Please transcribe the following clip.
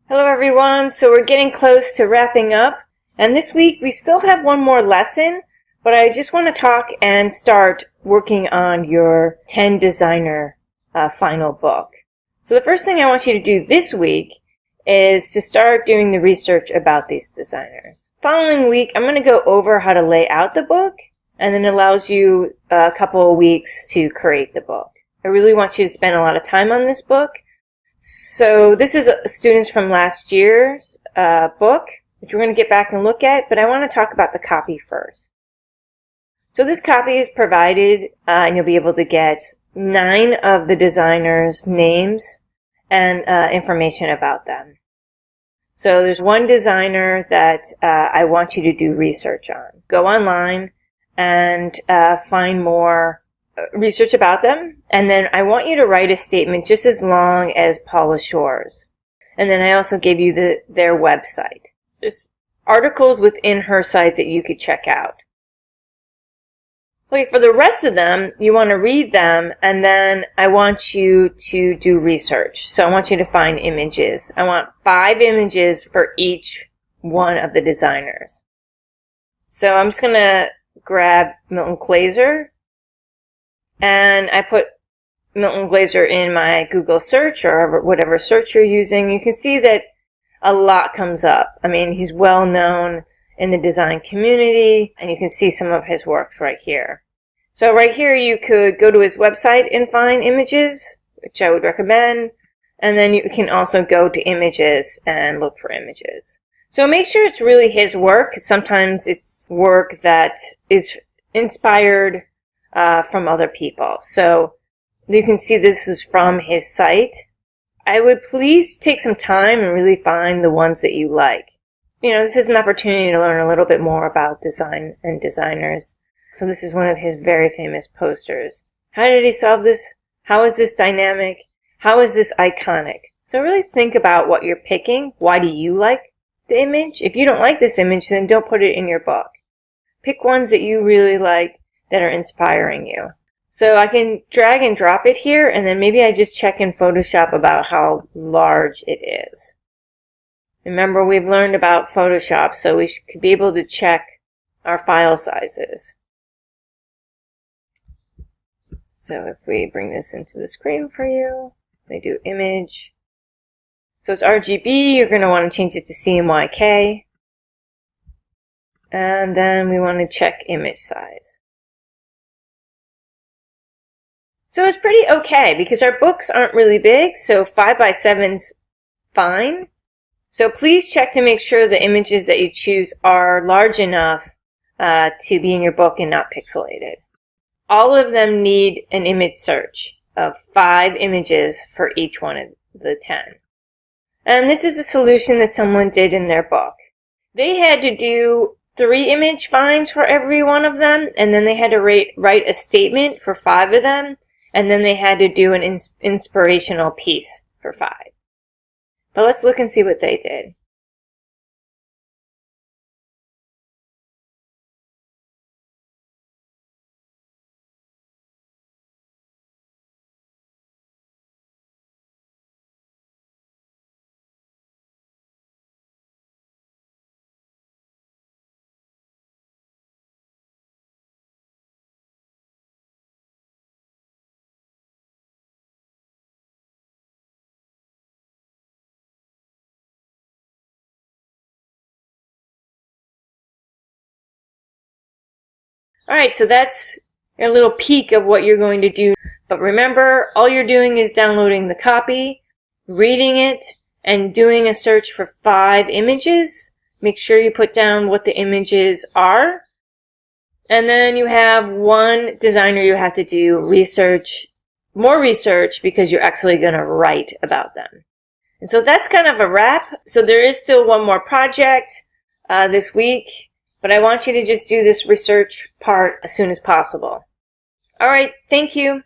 Hello everyone, so we're getting close to wrapping up, and this week we still have one more lesson, but I just want to talk and start working on your 10 designer final book. So the first thing I want you to do this week is to start doing the research about these designers. Following week, I'm going to go over how to lay out the book, and then it allows you a couple of weeks to create the book. I really want you to spend a lot of time on this book. So this is students from last year's book, which we're going to get back and look at, but I want to talk about the copy first. So this copy is provided, and you'll be able to get 9 of the designers' names and information about them. So there's one designer that I want you to do research on. Go online and find more research about them, and then I want you to write a statement just as long as Paula Shore's. And then I also gave you their website. There's articles within her site that you could check out. Okay, for the rest of them, you want to read them, and then I want you to do research. So I want you to find images. I want 5 images for each one of the designers. So I'm just going to grab Milton Glaser, and I put Milton Glaser in my Google search or whatever search you're using. You can see that a lot comes up. I mean, he's well known in the design community, and you can see some of his works right here. So right here you could go to his website and find images, which I would recommend, and then you can also go to images and look for images. So make sure it's really his work, because sometimes it's work that is inspired from other people. So you can see this is from his site. I would please take some time and really find the ones that you like. You know, this is an opportunity to learn a little bit more about design and designers. So this is one of his very famous posters. How did he solve this? How is this dynamic? How is this iconic? So really think about what you're picking. Why do you like the image? If you don't like this image, then don't put it in your book. Pick ones that you really like that are inspiring you. So I can drag and drop it here, and then maybe I just check in Photoshop about how large it is. Remember, we've learned about Photoshop, so we should be able to check our file sizes. So if we bring this into the screen for you, we do image. So it's RGB, you're going to want to change it to CMYK. And then we want to check image size. So it's pretty okay because our books aren't really big, so 5 by 7's fine. So please check to make sure the images that you choose are large enough to be in your book and not pixelated. All of them need an image search of 5 images for each one of the 10. And this is a solution that someone did in their book. They had to do 3 image finds for every one of them, and then they had to write a statement for 5 of them. And then they had to do an inspirational piece for 5. But let's look and see what they did. Alright, so that's a little peek of what you're going to do. But remember, all you're doing is downloading the copy, reading it, and doing a search for 5 images. Make sure you put down what the images are. And then you have one designer you have to do more research, because you're actually going to write about them. And so that's kind of a wrap. So there is still one more project this week. But I want you to just do this research part as soon as possible. All right, thank you.